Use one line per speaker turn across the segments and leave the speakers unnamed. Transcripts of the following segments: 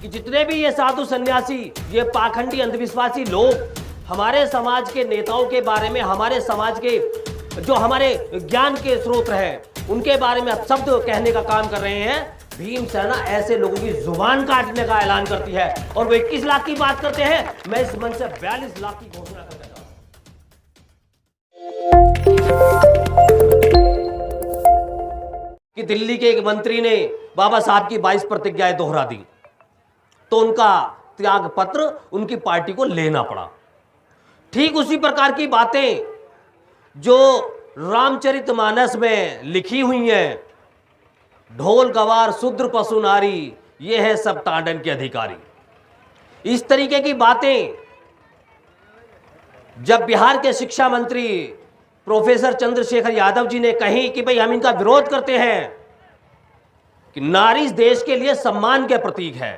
कि जितने भी ये साधु सन्यासी, ये पाखंडी अंधविश्वासी लोग हमारे समाज के नेताओं के बारे में, हमारे समाज के जो हमारे ज्ञान के स्रोत हैं उनके बारे में शब्द कहने का काम कर रहे हैं, भीम सेना ऐसे लोगों की जुबान काटने का ऐलान करती है और वो 21 लाख की बात करते हैं। मैं इस मंच से 42 लाख की घोषणा करने जा रहा हूं कि दिल्ली के एक मंत्री ने बाबा साहब की 22 प्रतिज्ञाएं दोहरा दी तो उनका त्याग पत्र उनकी पार्टी को लेना पड़ा। ठीक उसी प्रकार की बातें जो रामचरितमानस में लिखी हुई हैं, ढोल गवार शूद्र पशु नारी, ये है सब तांडन के अधिकारी। इस तरीके की बातें जब बिहार के शिक्षा मंत्री प्रोफेसर चंद्रशेखर यादव जी ने कही कि भाई हम इनका विरोध करते हैं कि नारी इस देश के लिए सम्मान के प्रतीक है,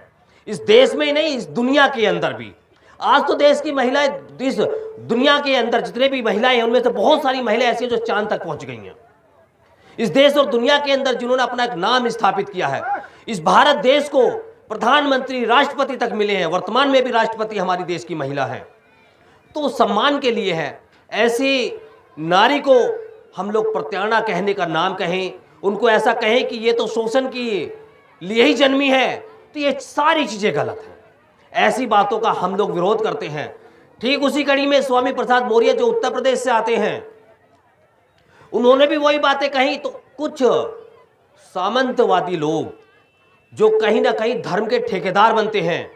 इस देश में ही नहीं, इस दुनिया के अंदर भी। आज तो देश की महिलाएं, इस दुनिया के अंदर जितने भी महिलाएं हैं उनमें से बहुत सारी महिलाएं ऐसी हैं जो चांद तक पहुंच गई हैं। इस देश और दुनिया के अंदर जिन्होंने अपना एक नाम स्थापित किया है, इस भारत देश को प्रधानमंत्री, राष्ट्रपति तक मिले हैं, वर्तमान में भी राष्ट्रपति हमारी देश की महिला है, तो सम्मान के लिए है। ऐसी नारी को हम लोग प्रताड़ना कहने का नाम कहें, उनको ऐसा कहें कि ये तो शोषण के लिए ही जन्मी है, तो ये सारी चीजें गलत हैं। ऐसी बातों का हम लोग विरोध करते हैं। ठीक उसी कड़ी में स्वामी प्रसाद मौर्य जो उत्तर प्रदेश से आते हैं, उन्होंने भी वही बातें कही। तो कुछ सामंतवादी लोग जो कहीं ना कहीं धर्म के ठेकेदार बनते हैं,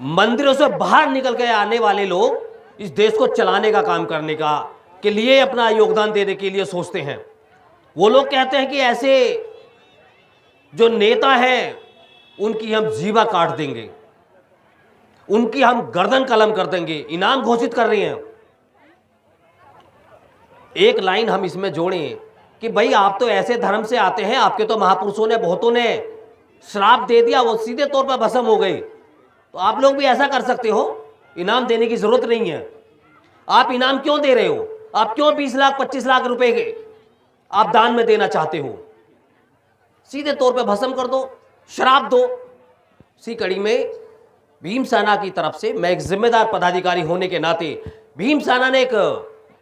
मंदिरों से बाहर निकल के आने वाले लोग इस देश को चलाने का काम करने का के लिए अपना योगदान देने के लिए सोचते हैं। वो लोग कहते हैं कि ऐसे जो नेता हैं उनकी हम जीवा काट देंगे, उनकी हम गर्दन कलम कर देंगे, इनाम घोषित कर रहे हैं। एक लाइन हम इसमें जोड़ें कि भाई आप तो ऐसे धर्म से आते हैं, आपके तो महापुरुषों ने, बहुतों ने श्राप दे दिया, वो सीधे तौर पर भस्म हो गए, तो आप लोग भी ऐसा कर सकते हो, इनाम देने की जरूरत नहीं है। आप इनाम क्यों दे रहे हो? आप क्यों 20 लाख 25 लाख रुपए के आप दान में देना चाहते हो? सीधे तौर पे भस्म कर दो, शराब दो। इसी कड़ी में भीम सेना की तरफ से, मैं एक जिम्मेदार पदाधिकारी होने के नाते, भीम सेना ने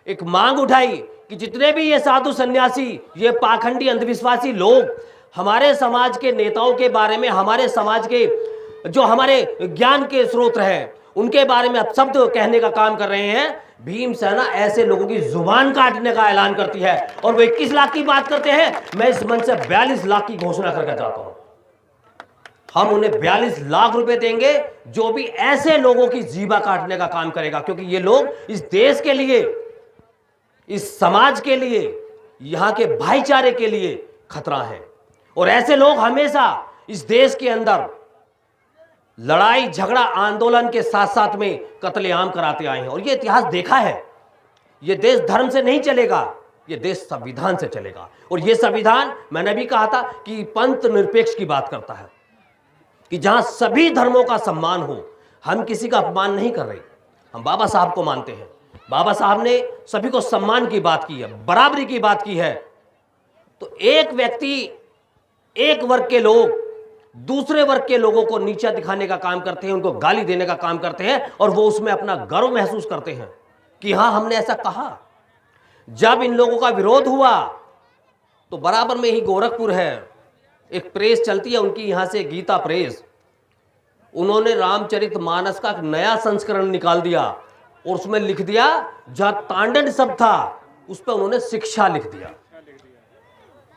एक मांग उठाई कि जितने भी ये साधु सन्यासी, ये पाखंडी अंधविश्वासी लोग हमारे समाज के नेताओं के बारे में, हमारे समाज के जो हमारे ज्ञान के स्रोत हैं उनके बारे में शब्द कहने का काम कर रहे हैं, भीम सेना ऐसे लोगों की जुबान काटने का ऐलान करती है और वो 21 लाख की बात करते हैं। मैं इस मंच से 42 लाख की घोषणा करके जाता हूं। हम उन्हें 42 लाख रुपए देंगे जो भी ऐसे लोगों की जीवा काटने का काम करेगा, क्योंकि ये लोग इस देश के लिए, इस समाज के लिए, यहां के भाईचारे के लिए खतरा है। और ऐसे लोग हमेशा इस देश के अंदर लड़ाई झगड़ा आंदोलन के साथ साथ में कत्लेआम कराते आए हैं। और ये इतिहास देखा है, ये देश धर्म से नहीं चलेगा, ये देश संविधान से चलेगा। और ये संविधान, मैंने भी कहा था कि पंथ निरपेक्ष की बात करता है, कि जहां सभी धर्मों का सम्मान हो। हम किसी का अपमान नहीं कर रहे, हम बाबा साहब को मानते हैं। बाबा साहब ने सभी को सम्मान की बात की है, बराबरी की बात की है। तो एक व्यक्ति, एक वर्ग के लोग दूसरे वर्ग के लोगों को नीचा दिखाने का काम करते हैं, उनको गाली देने का काम करते हैं और वो उसमें अपना गर्व महसूस करते हैं कि हाँ हमने ऐसा कहा। जब इन लोगों का विरोध हुआ तो बराबर में ही गोरखपुर है, एक प्रेस चलती है उनकी, यहां से गीता प्रेस, उन्होंने रामचरितमानस का एक नया संस्करण निकाल दिया और उसमें लिख दिया, जहां तांडन शब्द था उस पर उन्होंने शिक्षा लिख दिया।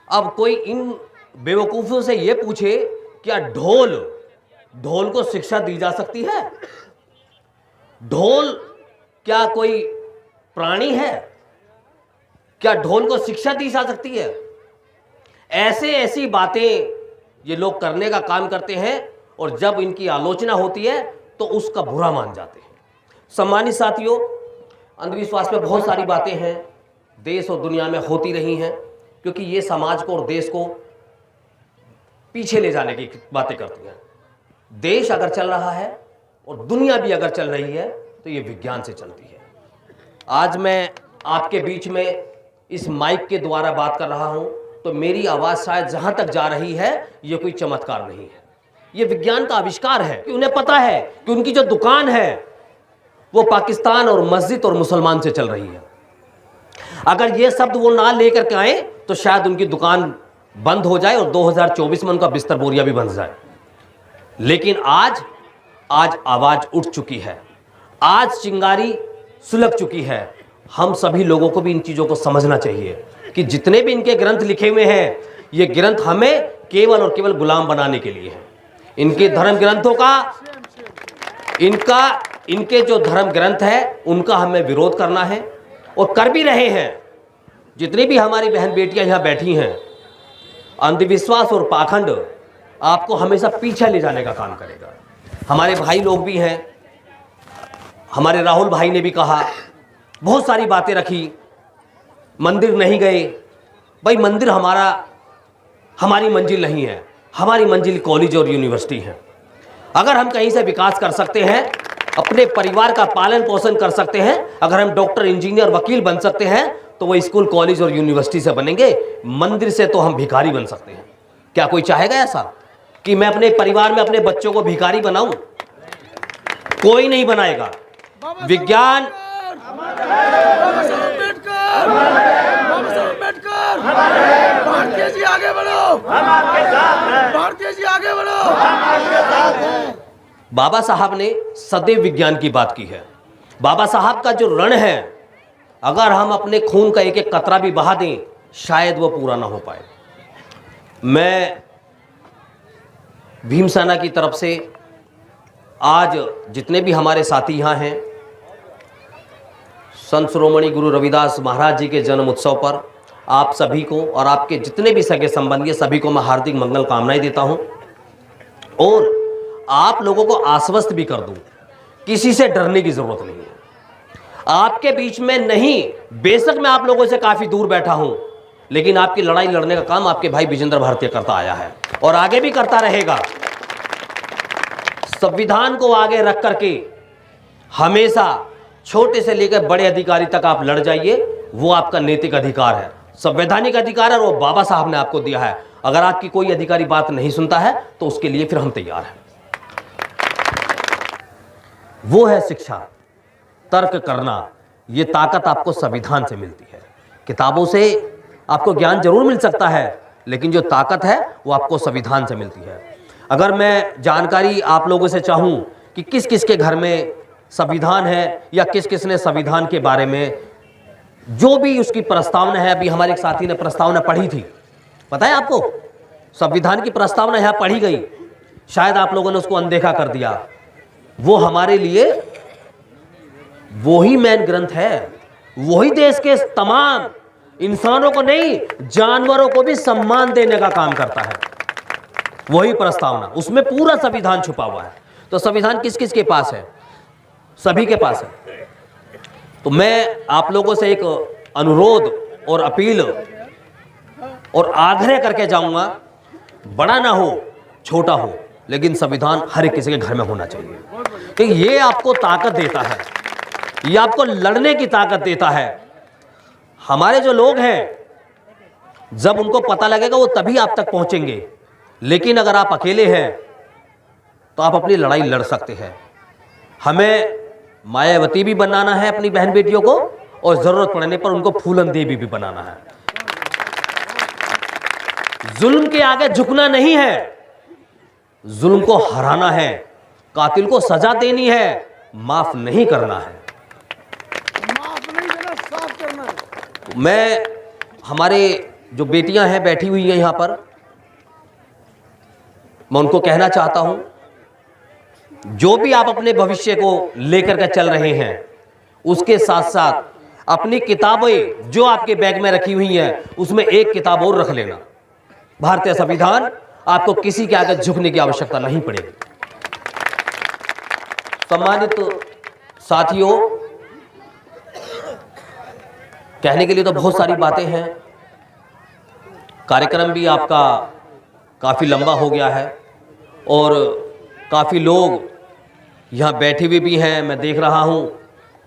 अब कोई इन बेवकूफों से यह पूछे, क्या ढोल को शिक्षा दी जा सकती है? ढोल क्या कोई प्राणी है? क्या ढोल को शिक्षा दी जा सकती है? ऐसी बातें ये लोग करने का काम करते हैं और जब इनकी आलोचना होती है तो उसका बुरा मान जाते हैं। सम्मानित साथियों, अंधविश्वास में बहुत सारी बातें हैं, देश और दुनिया में होती रही हैं, क्योंकि ये समाज को और देश को पीछे ले जाने की बातें करती हैं। देश अगर चल रहा है और दुनिया भी अगर चल रही है तो ये विज्ञान से चलती है। आज मैं आपके बीच में इस माइक के द्वारा बात कर रहा हूं तो मेरी आवाज शायद जहां तक जा रही है ये कोई चमत्कार नहीं है। ये विज्ञान का आविष्कार है कि उन्हें पता है कि उनकी जो दुकान है वो पाकिस्तान और मस्जिद और मुसलमान से चल रही है। अगर ये शब्द वो ना लेकर के आए तो शायद उनकी दुकान बंद हो जाए और 2024 में उनका बिस्तर बोरिया भी बन जाए। लेकिन आज आवाज उठ चुकी है, आज चिंगारी सुलग चुकी है। हम सभी लोगों को भी इन चीजों को समझना चाहिए कि जितने भी इनके ग्रंथ लिखे हुए हैं, ये ग्रंथ हमें केवल और केवल गुलाम बनाने के लिए हैं। इनके धर्म ग्रंथों का, इनके जो धर्म ग्रंथ है उनका हमें विरोध करना है और कर भी रहे हैं। जितनी भी हमारी बहन बेटियां यहां बैठी हैं, अंधविश्वास और पाखंड आपको हमेशा पीछे ले जाने का काम करेगा। हमारे भाई लोग भी हैं, हमारे राहुल भाई ने भी कहा, बहुत सारी बातें रखी, मंदिर नहीं गए। भाई मंदिर हमारी मंजिल नहीं है, हमारी मंजिल कॉलेज और यूनिवर्सिटी है। अगर हम कहीं से विकास कर सकते हैं, अपने परिवार का पालन पोषण कर सकते हैं, अगर हम डॉक्टर, इंजीनियर, वकील बन सकते हैं तो वो स्कूल, कॉलेज और यूनिवर्सिटी से बनेंगे। मंदिर से तो हम भिखारी बन सकते हैं। क्या कोई चाहेगा ऐसा कि मैं अपने परिवार में अपने बच्चों को भिखारी बनाऊं? कोई नहीं बनाएगा। विज्ञान,
भारतीय जी आगे बढ़ो, भारतीय जी आगे बढ़ो।
बाबा साहब ने सदैव विज्ञान की बात की है। बाबा साहब का जो रण है, अगर हम अपने खून का एक एक कतरा भी बहा दें, शायद वो पूरा ना हो पाए। मैं भीमसेना की तरफ से आज जितने भी हमारे साथी यहाँ हैं, संत शिरोमणि गुरु रविदास महाराज जी के जन्म उत्सव पर आप सभी को और आपके जितने भी सगे संबंधी सभी को मैं हार्दिक मंगल कामनाएं देता हूं और आप लोगों को आश्वस्त भी कर दूं, किसी से डरने की जरूरत नहीं है। आपके बीच में नहीं, बेशक मैं आप लोगों से काफी दूर बैठा हूं, लेकिन आपकी लड़ाई लड़ने का काम आपके भाई विजेंद्र भारतीय करता आया है और आगे भी करता रहेगा। संविधान को आगे रख करके हमेशा छोटे से लेकर बड़े अधिकारी तक आप लड़ जाइए, वो आपका नैतिक अधिकार है, संवैधानिक अधिकार है, वो बाबा साहब ने आपको दिया है। अगर आपकी कोई अधिकारी बात नहीं सुनता है तो उसके लिए फिर हम तैयार हैं। वो है शिक्षा, तर्क करना। ये ताकत आपको संविधान से मिलती है। किताबों से आपको ज्ञान जरूर मिल सकता है, लेकिन जो ताकत है वो आपको संविधान से मिलती है। अगर मैं जानकारी आप लोगों से चाहूं कि किस किस के घर में संविधान है या किस किस ने संविधान के बारे में जो भी उसकी प्रस्तावना है, अभी हमारे एक साथी ने प्रस्तावना पढ़ी थी, पता है आपको? संविधान की प्रस्तावना यहां पढ़ी गई, शायद आप लोगों ने उसको अनदेखा कर दिया। वो हमारे लिए वही मैन ग्रंथ है, वही देश के तमाम इंसानों को नहीं, जानवरों को भी सम्मान देने का काम करता है। वही प्रस्तावना, उसमें पूरा संविधान छुपा हुआ है। तो संविधान किस किस के पास है? सभी के पास है। तो मैं आप लोगों से एक अनुरोध और अपील और आग्रह करके जाऊंगा, बड़ा ना हो, छोटा हो, लेकिन संविधान हर एक किसी के घर में होना चाहिए, क्योंकि ये आपको ताकत देता है, ये आपको लड़ने की ताकत देता है। हमारे जो लोग हैं, जब उनको पता लगेगा वो तभी आप तक पहुंचेंगे, लेकिन अगर आप अकेले हैं तो आप अपनी लड़ाई लड़ सकते हैं। हमें मायावती भी बनाना है अपनी बहन बेटियों को, और जरूरत पड़ने पर उनको फूलन देवी भी बनाना है। जुल्म के आगे झुकना नहीं है, जुल्म को हराना है, कातिल को सजा देनी है, माफ नहीं करना है,
माफ नहीं देना, साफ करना है।
मैं हमारे जो बेटियां हैं बैठी हुई हैं यहां पर, मैं उनको कहना चाहता हूं, जो भी आप अपने भविष्य को लेकर के चल रहे हैं, उसके साथ साथ अपनी किताबें जो आपके बैग में रखी हुई हैं, उसमें एक किताब और रख लेना। भारतीय संविधान, आपको किसी के आगे झुकने की आवश्यकता नहीं पड़ेगी। सम्मानित साथियों, कहने के लिए तो बहुत सारी बातें हैं, कार्यक्रम भी आपका काफ़ी लंबा हो गया है और काफ़ी लोग यहाँ बैठे हुए भी हैं। मैं देख रहा हूँ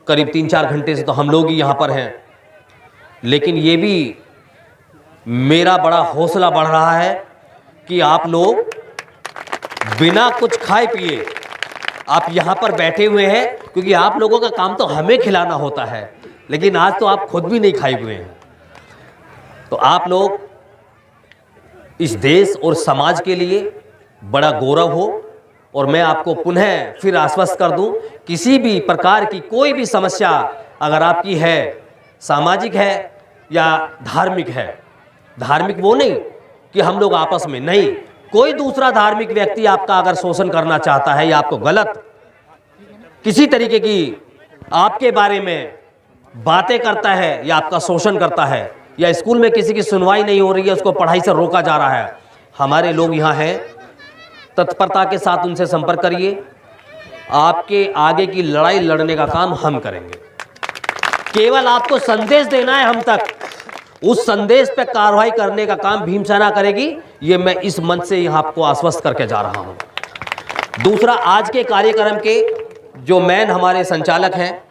करीब 3-4 घंटे से तो हम लोग ही यहाँ पर हैं, लेकिन ये भी मेरा बड़ा हौसला बढ़ रहा है कि आप लोग बिना कुछ खाए पिए आप यहाँ पर बैठे हुए हैं, क्योंकि आप लोगों का काम तो हमें खिलाना होता है, लेकिन आज तो आप खुद भी नहीं खाए हुए हैं। तो आप लोग इस देश और समाज के लिए बड़ा गौरव हो। और मैं आपको पुनः फिर आश्वस्त कर दूं, किसी भी प्रकार की कोई भी समस्या अगर आपकी है, सामाजिक है या धार्मिक है, धार्मिक वो नहीं कि हम लोग आपस में नहीं, कोई दूसरा धार्मिक व्यक्ति आपका अगर शोषण करना चाहता है या आपको गलत किसी तरीके की आपके बारे में बातें करता है या आपका शोषण करता है, या स्कूल में किसी की सुनवाई नहीं हो रही है, उसको पढ़ाई से रोका जा रहा है, हमारे लोग यहाँ हैं, तत्परता के साथ उनसे संपर्क करिए। आपके आगे की लड़ाई लड़ने का काम हम करेंगे। केवल आपको संदेश देना है हम तक, उस संदेश पे कार्रवाई करने का काम भीमसेना करेगी। ये मैं इस मंच से यहाँ आपको आश्वस्त करके जा रहा हूँ। दूसरा, आज के कार्यक्रम के जो मेन हमारे संचालक हैं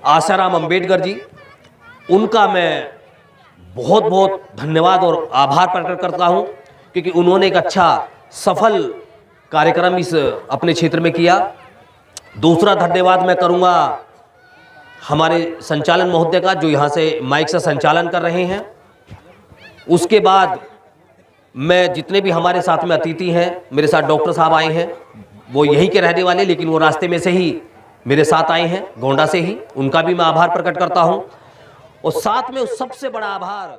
आशाराम अंबेडकर जी, उनका मैं बहुत बहुत धन्यवाद और आभार प्रकट करता हूँ, क्योंकि उन्होंने एक अच्छा सफल कार्यक्रम इस अपने क्षेत्र में किया। दूसरा धन्यवाद मैं करूँगा हमारे संचालन महोदय का, जो यहाँ से माइक से संचालन कर रहे हैं। उसके बाद मैं जितने भी हमारे साथ में अतिथि हैं, मेरे साथ डॉक्टर साहब आए हैं, वो यहीं के रहने वाले, लेकिन वो रास्ते में से ही मेरे साथ आए हैं, गोंडा से ही, उनका भी मैं आभार प्रकट करता हूँ। और साथ में सबसे बड़ा आभार